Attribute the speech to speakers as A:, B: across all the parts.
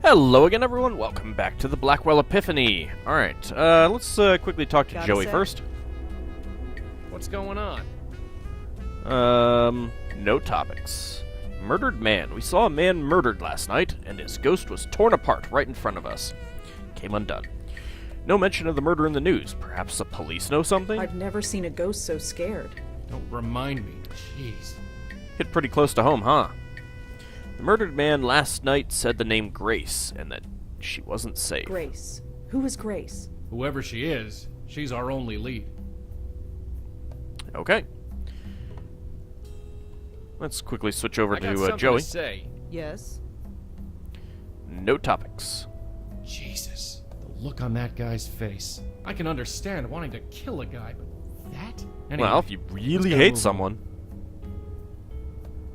A: Hello again, everyone. Welcome back to the Blackwell Epiphany. Alright, let's quickly talk to Joey first.
B: What's going on?
A: No topics. Murdered man. We saw a man murdered last night, and his ghost was torn apart right in front of us. Came undone. No mention of the murder in the news. Perhaps the police know something?
C: I've never seen a ghost so scared.
B: Don't remind me. Jeez.
A: Hit pretty close to home, huh? The murdered man last night said the name Grace, and that she wasn't safe.
C: Grace. Who is Grace?
B: Whoever she is, she's our only lead.
A: Okay. Let's quickly switch over
B: I got
A: to
B: something
A: Joey.
B: to say.
C: Yes.
A: No topics.
B: Jesus. The look on that guy's face. I can understand wanting to kill a guy, but that? Anyway,
A: Well, if you really
B: gotta
A: hate
B: move
A: someone.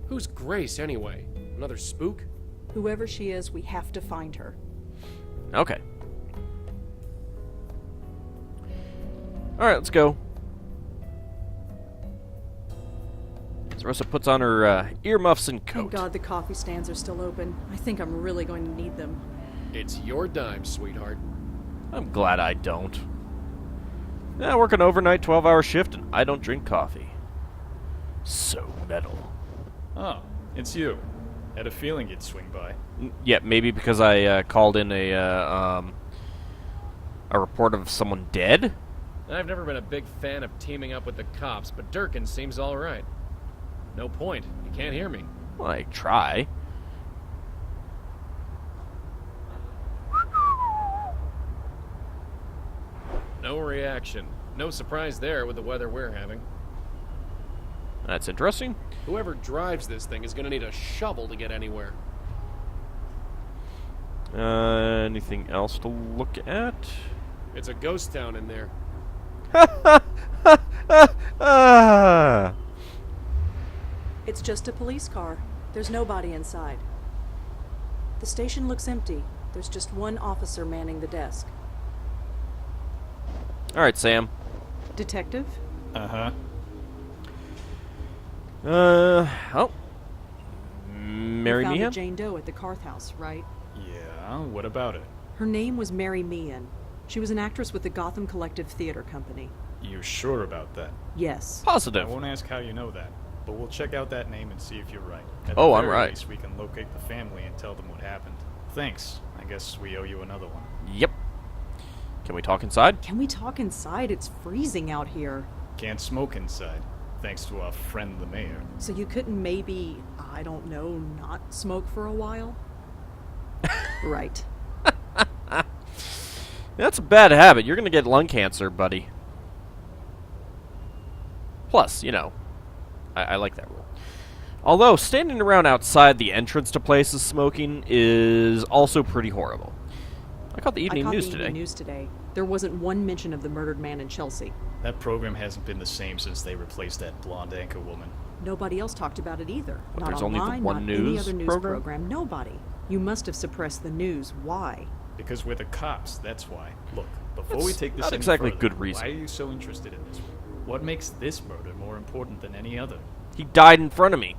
B: Who's Grace, anyway? Another spook?
C: Whoever she is, we have to find her.
A: Okay. Alright, let's go. Rosa puts on her earmuffs and coat.
C: Thank God the coffee stands are still open. I think I'm really going to need them.
B: It's your dime, sweetheart.
A: I'm glad I don't. Yeah, I work an overnight 12-hour shift, and I don't drink coffee. So metal.
D: Oh, it's you. Had a feeling you'd swing by.
A: Yeah, maybe because I called in a report of someone dead?
B: I've never been a big fan of teaming up with the cops, but Durkin seems alright. No point. You can't hear me.
A: Well, I try.
B: No reaction. No surprise there with the weather we're having.
A: That's interesting.
B: Whoever drives this thing is going to need a shovel to get anywhere.
A: Anything else to look at?
B: It's a ghost town in there.
C: It's just a police car. There's nobody inside. The station looks empty. There's just one officer manning the desk.
A: Alright, Sam.
C: Detective?
D: Uh-huh.
A: Oh. Mary
C: You found a
A: Meehan?
C: Jane Doe at the Carth House, right?
D: Yeah, what about it?
C: Her name was Mary Meehan. She was an actress with the Gotham Collective Theater Company.
D: You sure about that?
C: Yes.
D: I
A: Positive.
D: won't ask how you know that, but we'll check out that name and see if you're right. At
A: Oh,
D: the
A: I'm
D: very
A: right.
D: least, we can locate the family and tell them what happened. Thanks. I guess we owe you another one.
A: Yep. Can we talk inside?
C: Can we talk inside? It's freezing out here.
D: Can't smoke inside, thanks to our friend the mayor.
C: So you couldn't maybe, I don't know, not smoke for a while? Right.
A: That's a bad habit. You're gonna get lung cancer, buddy. Plus, you know, I like that rule. Although, standing around outside the entrance to places smoking is also pretty horrible. I caught the evening news today.
C: There wasn't one mention of the murdered man in Chelsea.
D: That program hasn't been the same since they replaced that blonde anchor woman.
C: Nobody else talked about it either.
A: But
C: Not
A: there's only the
C: online,
A: one
C: not any
A: news
C: other news
A: program?
C: program. Nobody. You must have suppressed the news. Why?
D: Because we're the cops, that's why. Look, before
A: That's
D: we take this
A: not
D: any
A: exactly
D: further,
A: good reason.
D: why are you so interested in this? What makes this murder more important than any other?
A: He died in front of me.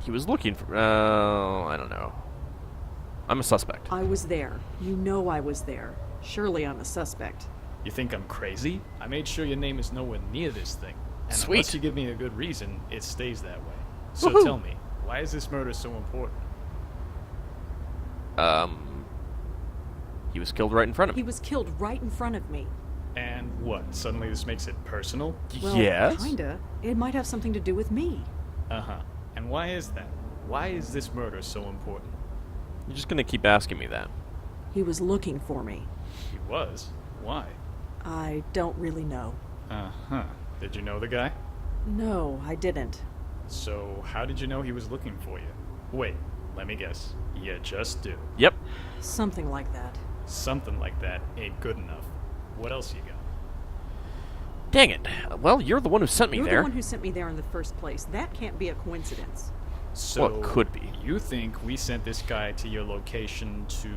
A: He was looking for... I don't know. I'm a suspect.
C: I was there. You know I was there. Surely I'm a suspect.
D: You think I'm crazy? I made sure your name is nowhere near this thing. And
A: Sweet.
D: unless you give me a good reason, it stays that way. So
A: Woohoo.
D: tell me, why is this murder so important?
A: He was killed right in front of
C: He
A: me.
C: was killed right in front of me.
D: And what, suddenly this makes it personal?
C: Well,
A: Yes?
C: kinda. It might have something to do with me.
D: Uh-huh. And why is that? Why is this murder so important?
A: You're just gonna keep asking me that.
C: He was looking for me.
D: He was. Why?
C: I don't really know.
D: Uh-huh. Did you know the guy?
C: No, I didn't.
D: So, how did you know he was looking for you? Wait, let me guess. You just do.
A: Yep.
C: Something like that.
D: Something like that ain't good enough. What else you got?
A: Dang it. Well, you're the one who sent me
C: You're
A: there.
C: the one who sent me there in the first place. That can't be a coincidence.
D: So,
A: Well, it could be.
D: You think we sent this guy to your location to,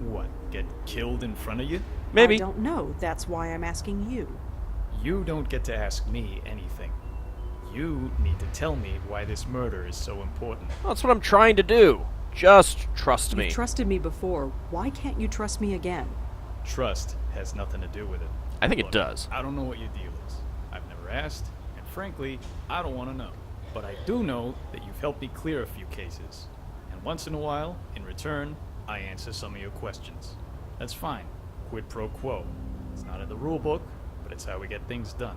D: what, get killed in front of you?
A: Maybe.
C: I don't know. That's why I'm asking you.
D: You don't get to ask me anything. You need to tell me why this murder is so important.
A: Well, that's what I'm trying to do. Just trust me.
C: You've trusted me before. Why can't you trust me again?
D: Trust has nothing to do with it.
A: I think it
D: Look,
A: does.
D: I don't know what your deal is. I've never asked, and frankly, I don't want to know. But I do know that you've helped me clear a few cases. And once in a while, in return, I answer some of your questions. That's fine. Quid pro quo. It's not in the rule book, but it's how we get things done.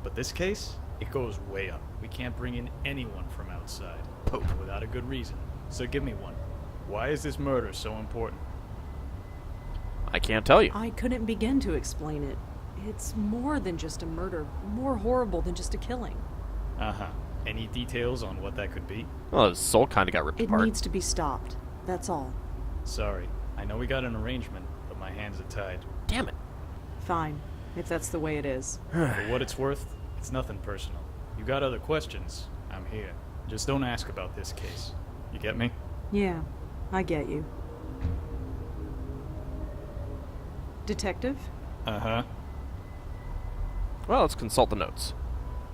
D: But this case, it goes way up. We can't bring in anyone from outside.
A: Pope.
D: Without a good reason. So give me one. Why is this murder so important?
A: I can't tell you.
C: I couldn't begin to explain it. It's more than just a murder, more horrible than just a killing.
D: Uh-huh. Any details on what that could be?
A: Well, his soul kind of got ripped
C: It
A: apart.
C: needs to be stopped. That's all.
D: Sorry. I know we got an arrangement, but my hands are tied.
A: Damn it.
C: Fine, if that's the way it is.
D: For what it's worth, it's nothing personal. You got other questions, I'm here. Just don't ask about this case. You get me?
C: Yeah, I get you. Detective,
D: Uh-huh.
A: Well, let's consult the notes.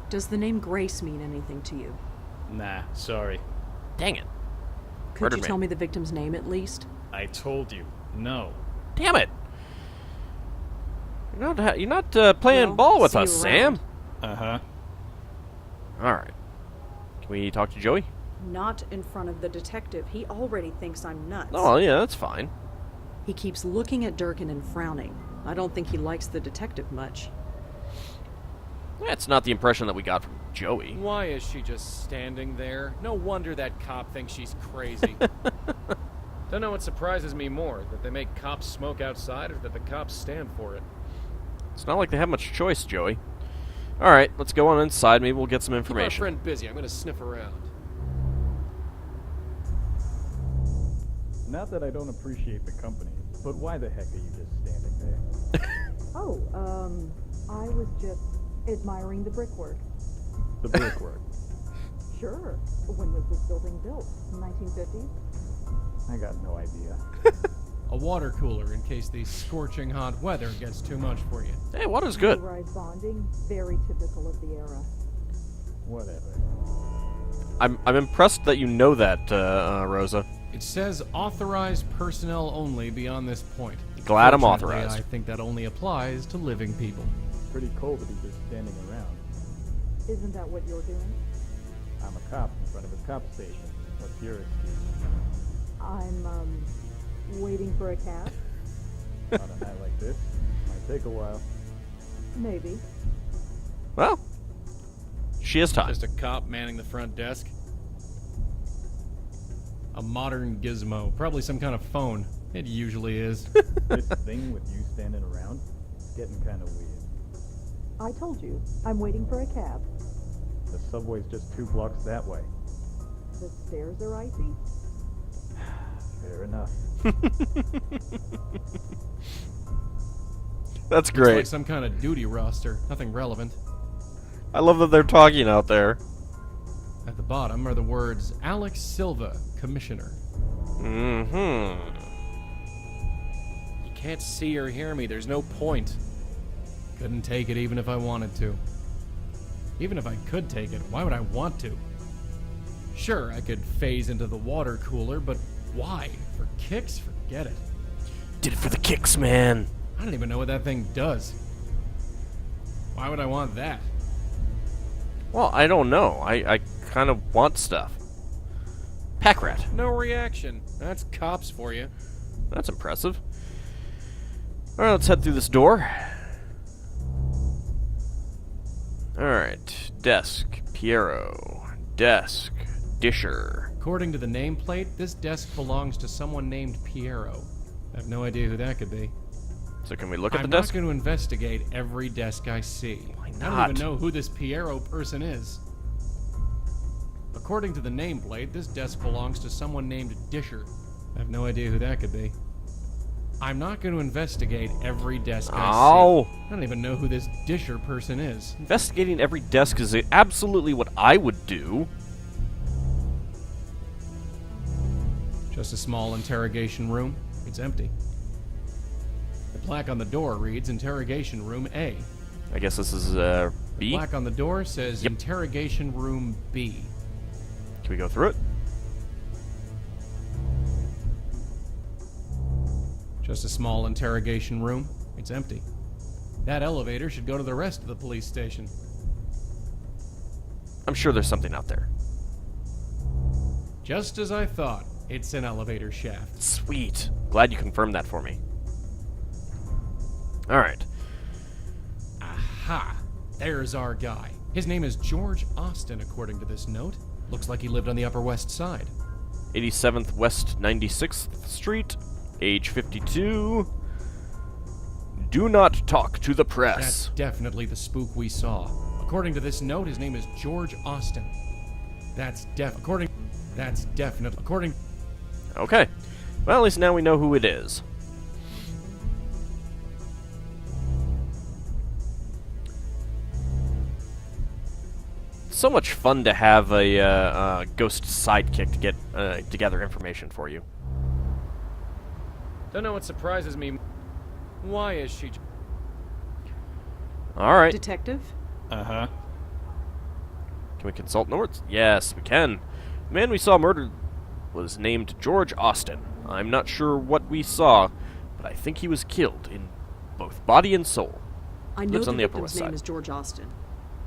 C: does the name Grace mean anything to you?
D: Nah, sorry.
A: Dang it.
C: Could
A: Murder
C: you
A: man.
C: tell me the victim's name at least?
D: I told you. No.
A: Damn it. You're not playing
C: Well,
A: ball with
C: see
A: us,
C: you
A: Sam.
C: around.
D: Uh-huh.
A: All right. Can we talk to Joey?
C: Not in front of the detective. He already thinks I'm nuts.
A: Oh, yeah, that's fine.
C: He keeps looking at Durkin and frowning. I don't think he likes the detective much.
A: That's not the impression that we got from Joey.
B: Why is she just standing there? No wonder that cop thinks she's crazy. Don't know what surprises me more, that they make cops smoke outside or that the cops stand for it.
A: It's not like they have much choice, Joey. All right, let's go on inside. Maybe we'll get some
B: Keep our
A: information.
B: friend busy. I'm gonna sniff around.
E: Not that I don't appreciate the company, but why the heck are you just standing there?
F: Oh, I was just admiring the brickwork.
E: The brickwork.
F: Sure. When was this building built? 1950s?
E: I got no idea.
B: A water cooler in case the scorching hot weather gets too much for you.
A: Hey, water's good.
F: Motorized bonding, very typical of the era.
E: Whatever.
A: I'm impressed that you know that, Rosa.
B: It says authorized personnel only beyond this point.
A: Glad I'm
B: Fortunately,
A: authorized.
B: I think that only applies to living people.
E: Pretty cold to be just standing around.
F: Isn't that what you're doing?
E: I'm a cop in front of a cop station. What's your excuse?
F: I'm, waiting for a cab?
E: On a night like this, might take a while.
F: Maybe.
A: Well, she has time.
B: Just a cop manning the front desk. A modern gizmo. Probably some kind of phone. It usually is.
E: This thing with you standing around, it's getting kind of weird.
F: I told you, I'm waiting for a cab.
E: The subway's just 2 blocks that way.
F: The stairs are icy?
E: Fair enough.
A: That's
B: It's
A: great.
B: like some kind of duty roster. Nothing relevant.
A: I love that they're talking out there.
B: At the bottom are the words Alex Silva, Commissioner.
A: Mm-hmm.
B: You can't see or hear me. There's no point. Couldn't take it even if I wanted to. Even if I could take it, why would I want to? Sure, I could phase into the water cooler, but why? For kicks? Forget it.
A: Did it for the kicks, man.
B: I don't even know what that thing does. Why would I want that?
A: Well, I don't know. I kind of want stuff. Pack rat.
B: No reaction. That's cops for you.
A: That's impressive. Alright, let's head through this door. Alright. Desk. Piero. Desk. Disher.
B: According to the nameplate, this desk belongs to someone named Piero. I have no idea who that could be.
A: So can we look at
B: I'm
A: the desk?
B: not going to investigate every desk I see.
A: Why
B: I
A: not?
B: don't even know who this Piero person is. According to the nameplate, this desk belongs to someone named Disher. I have no idea who that could be. I'm not going to investigate every desk I
A: Oh.
B: see. I don't even know who this Disher person is.
A: Investigating every desk is absolutely what I would do.
B: Just a small interrogation room. It's empty. The plaque on the door reads Interrogation Room A.
A: I guess this is B?
B: Plaque on the door says
A: Yep.
B: Interrogation Room B.
A: Can we go through it?
B: Just a small interrogation room. It's empty. That elevator should go to the rest of the police station.
A: I'm sure there's something out there.
B: Just as I thought, it's an elevator shaft.
A: Sweet. Glad you confirmed that for me. Alright.
B: Aha! There's our guy. His name is George Austin, according to this note. Looks like he lived on the Upper West Side.
A: 87th West 96th Street. Age 52. Do not talk to the
B: That's
A: press.
B: definitely the spook we saw. According to this note, his name is George Austin. According.
A: Okay. Well, at least now we know who it is. So much fun to have a ghost sidekick to get to gather information for you.
B: Don't know what surprises me. Why is she?
A: All right.
C: Detective?
D: Uh-huh.
A: Can we consult notes? Yes, we can. The man we saw murdered was named George Austin. I'm not sure what we saw, but I think he was killed in both body and soul.
C: I know
A: Lives
C: the
A: on the Upper
C: victim's
A: West
C: name
A: Side.
C: is George Austin.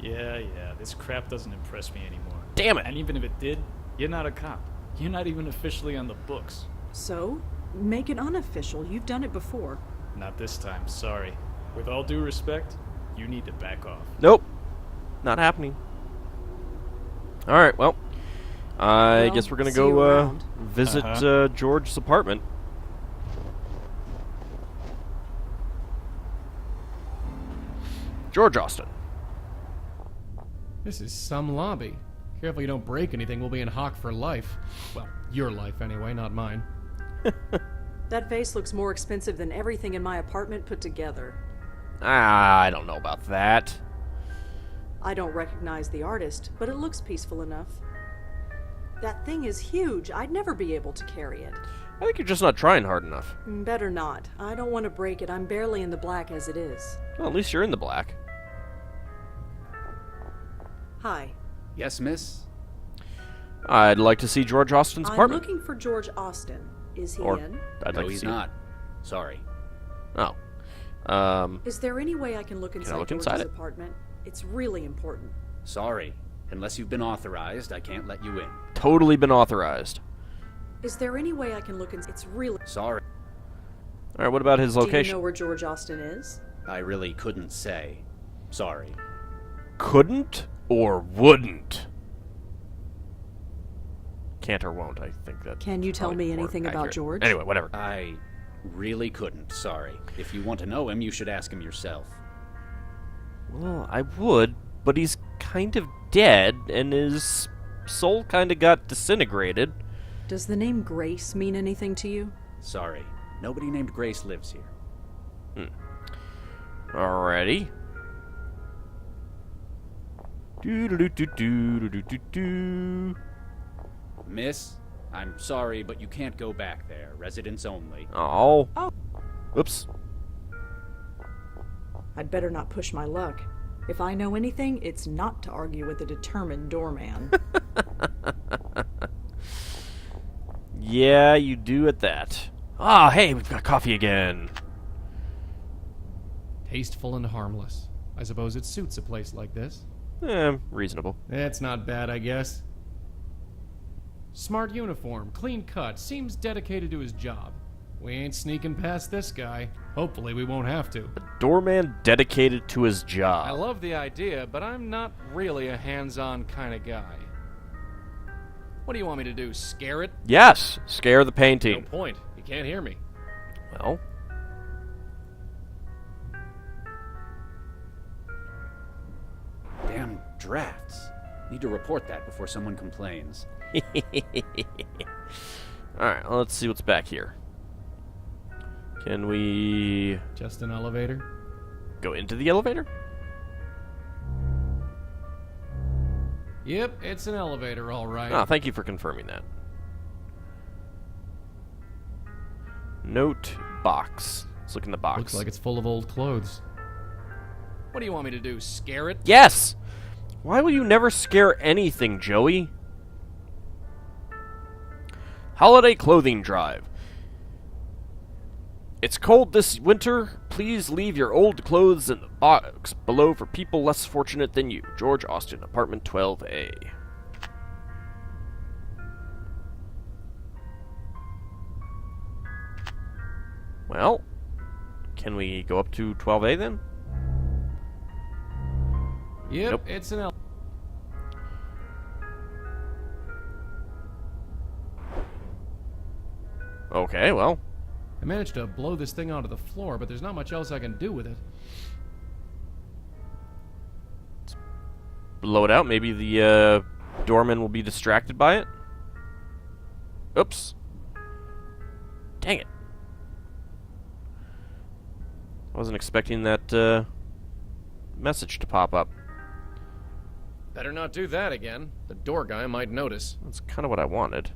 D: Yeah, this crap doesn't impress me anymore.
A: Damn it.
D: And even if it did, you're not a cop. You're not even officially on the books.
C: So, make it unofficial. You've done it before.
D: Not this time, sorry. With all due respect, you need to back off.
A: Nope. Not happening. Alright, well. I
C: Well,
A: guess we're gonna
C: see you
A: go
C: around.
A: visit
D: Uh-huh.
A: George's apartment. George Austin.
B: This is some lobby. Careful you don't break anything, we'll be in hock for life. Well, your life anyway, not mine.
C: That vase looks more expensive than everything in my apartment put together.
A: I don't know about that.
C: I don't recognize the artist, but it looks peaceful enough. That thing is huge. I'd never be able to carry it.
A: I think you're just not trying hard enough.
C: Better not. I don't want to break it. I'm barely in the black as it is.
A: Well, at least you're in the black.
C: Hi.
G: Yes, miss?
A: I'd like to see George Austin's
C: I'm
A: apartment.
C: looking for George Austin. Is he
A: Or
C: in?
A: I'd
G: No,
A: like to
G: he's
A: see.
G: not. Sorry.
A: Oh.
C: Is there any way I can look inside
A: look
C: George's
A: inside it?
C: apartment? It's really important.
G: Sorry. Unless you've been authorized, I can't let you in.
A: Totally been authorized.
C: Is there any way I can look inside? It's really...
G: Sorry.
A: All right, what about his
C: Do you
A: location?
C: know where George Austin is?
G: I really couldn't say. Sorry.
A: Couldn't or wouldn't? Can't or won't, I think that.
C: Can you tell me anything about George?
A: Anyway, whatever.
G: I really couldn't. Sorry. If you want to know him, you should ask him yourself.
A: Well, I would, but he's kind of dead, and his soul kind of got disintegrated.
C: Does the name Grace mean anything to you?
G: Sorry. Nobody named Grace lives here.
A: Alrighty. Do-do-do-do-do-do-do-do.
G: Miss, I'm sorry, but you can't go back there. Residents only.
A: Oh.
C: Oh.
A: Oops.
C: I'd better not push my luck. If I know anything, it's not to argue with a determined doorman.
A: Yeah, you do at that. Ah, hey, we've got coffee again.
B: Tasteful and harmless. I suppose it suits a place like this.
A: Reasonable.
B: It's not bad, I guess. Smart uniform, clean cut, seems dedicated to his job. We ain't sneaking past this guy. Hopefully we won't have to.
A: Doorman dedicated to his job.
B: I love the idea, but I'm not really a hands-on kind of guy. What do you want me to do, scare it?
A: Yes, scare the
B: No
A: painting.
B: point. You can't hear me.
A: Well,
G: Damn drafts. Need to report that before someone complains.
A: alright, well, let's see what's back here. Can we
B: Just an elevator?
A: go into the elevator?
B: Yep, it's an elevator, all right.
A: Ah, thank you for confirming that. Note box. Let's look in the box.
B: Looks like it's full of old clothes. What do you want me to do, scare it?
A: Yes! Why will you never scare anything, Joey? Holiday clothing drive. It's cold this winter. Please leave your old clothes in the box below for people less fortunate than you. George Austin, apartment 12A. Well, can we go up to 12A then?
B: Yep,
A: Nope.
B: it's an
A: Okay, well,
B: I managed to blow this thing onto the floor, but there's not much else I can do with it.
A: blow it out. Maybe the doorman will be distracted by it. Oops. Dang it. I wasn't expecting that message to pop up.
B: Better not do that again. The door guy might notice.
A: That's kind of what I wanted.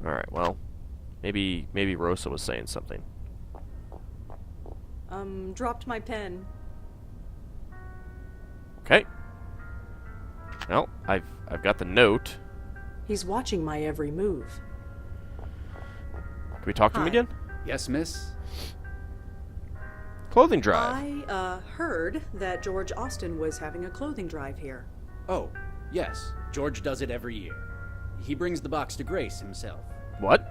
A: Alright, well, maybe Rosa was saying something.
C: Dropped my pen.
A: Okay. Well, I've got the note.
C: He's watching my every move.
A: Can we talk to him
C: Hi.
A: again?
G: Yes, miss?
A: Clothing drive.
C: I heard that George Austin was having a clothing drive here.
G: Oh, yes. George does it every year. He brings the box to Grace himself.
A: What?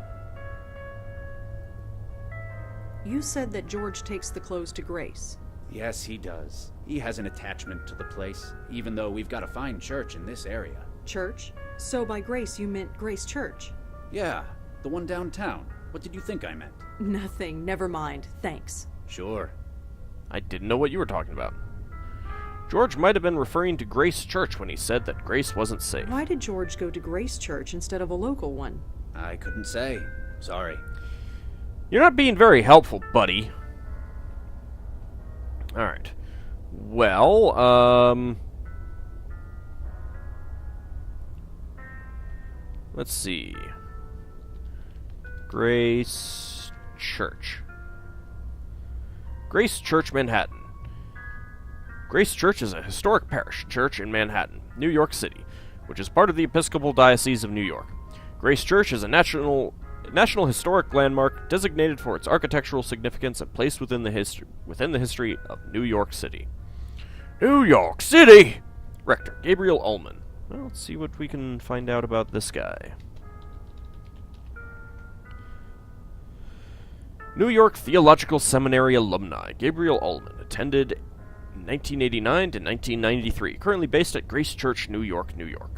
C: You said that George takes the clothes to Grace.
G: Yes, he does. He has an attachment to the place, even though we've got a fine church in this area.
C: Church? So by Grace you meant Grace Church?
G: Yeah, the one downtown. What did you think I meant?
C: Nothing. Never mind. Thanks.
G: Sure.
A: I didn't know what you were talking about. George might have been referring to Grace Church when he said that Grace wasn't safe.
C: Why did George go to Grace Church instead of a local one?
G: I couldn't say. Sorry.
A: You're not being very helpful, buddy. Alright. Well, let's see. Grace Church. Grace Church, Manhattan. Grace Church is a historic parish church in Manhattan, New York City, which is part of the Episcopal Diocese of New York. Grace Church is a National Historic Landmark designated for its architectural significance and placed within the history of New York City. New York City! Rector Gabriel Ullman. Well, let's see what we can find out about this guy. New York Theological Seminary alumni. Gabriel Ullman attended 1989 to 1993. Currently based at Grace Church, New York, New York.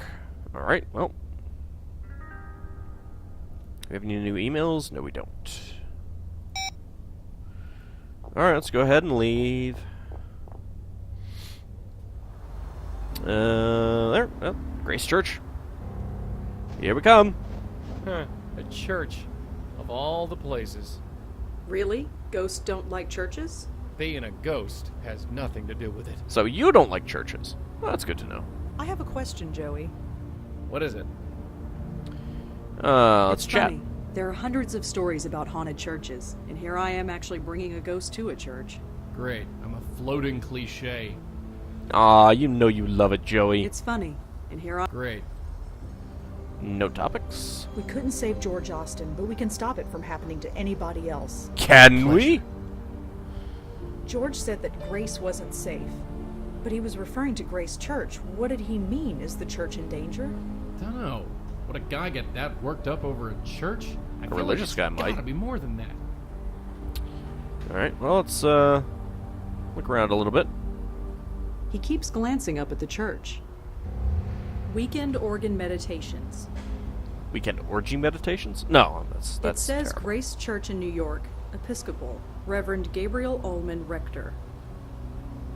A: Alright, well. Do we have any new emails? No, we don't. Alright, let's go ahead and leave. There. Well, Grace Church. Here we come.
B: Huh. A church. Of all the places.
C: Really? Ghosts don't like churches?
B: Being a ghost has nothing to do with it.
A: So you don't like churches. Well, that's good to know.
F: I have a question, Joey.
B: What is it?
A: Let's
C: It's
A: chat.
C: funny. There are hundreds of stories about haunted churches, and here I am actually bringing a ghost to a church.
B: Great. I'm a floating cliche.
A: Aw, you know you love it, Joey.
C: It's funny, and here I...
B: Great.
A: No topics?
F: We couldn't save George Austin, but we can stop it from happening to anybody else.
A: Can we?
F: George said that Grace wasn't safe, but he was referring to Grace Church. What did he mean? Is the church in danger?
B: Dunno. Would a guy get that worked up over a church? I feel
A: religious
B: like
A: guy
B: it's
A: might.
B: gotta be more than that.
A: Alright, well, let's look around a little bit.
C: He keeps glancing up at the church. Weekend organ meditations.
A: Weekend orgy meditations? No, that's
C: It says
A: terrible.
C: Grace Church in New York, Episcopal, Reverend Gabriel Ullman, Rector.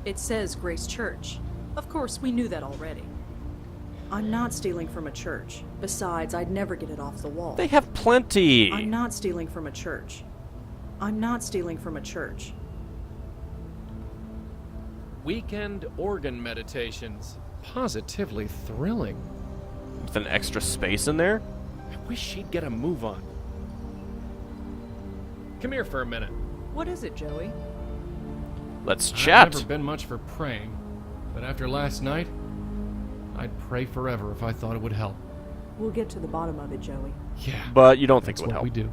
C: It says Grace Church. Of course, we knew that already. I'm not stealing from a church. Besides, I'd never get it off the wall.
A: They have plenty.
C: I'm not stealing from a church. I'm not stealing from a church.
B: Weekend organ meditations. Positively thrilling.
A: With an extra space in there?
B: I wish she'd get a move on. Come here for a minute.
C: What is it, Joey?
A: Let's
B: I've
A: chat.
B: never been much for praying, but after last night, I'd pray forever if I thought it would help.
F: We'll get to the bottom of it, Joey.
B: Yeah,
A: But you don't think
B: that's
A: it would
B: what
A: help.
B: we do.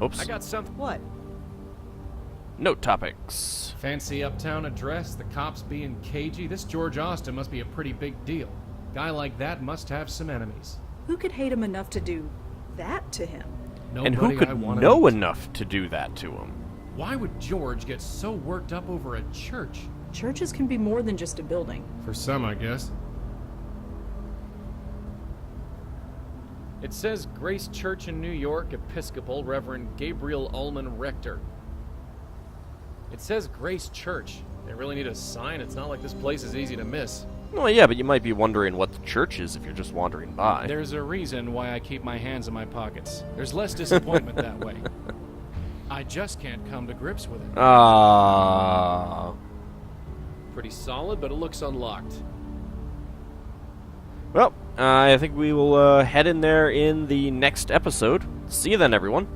A: Oops.
B: I got something.
F: What?
A: Note topics.
B: Fancy uptown address, the cops being cagey. This George Austin must be a pretty big deal. Guy like that must have some enemies.
F: Who could hate him enough to do that to him?
A: And who
B: Nobody
A: could
B: I wanna
A: know
B: meet.
A: enough to do that to him?
B: Why would George get so worked up over a church?
F: Churches can be more than just a building.
B: For some, I guess. It says Grace Church in New York, Episcopal, Reverend Gabriel Ullman, Rector. It says Grace Church. They really need a sign. It's not like this place is easy to miss.
A: Well, yeah, but you might be wondering what the church is if you're just wandering by.
B: There's a reason why I keep my hands in my pockets. There's less disappointment that way. I just can't come to grips with it.
A: Ah.
B: Pretty solid, but it looks unlocked.
A: Well, I think we will head in there in the next episode. See you then, everyone.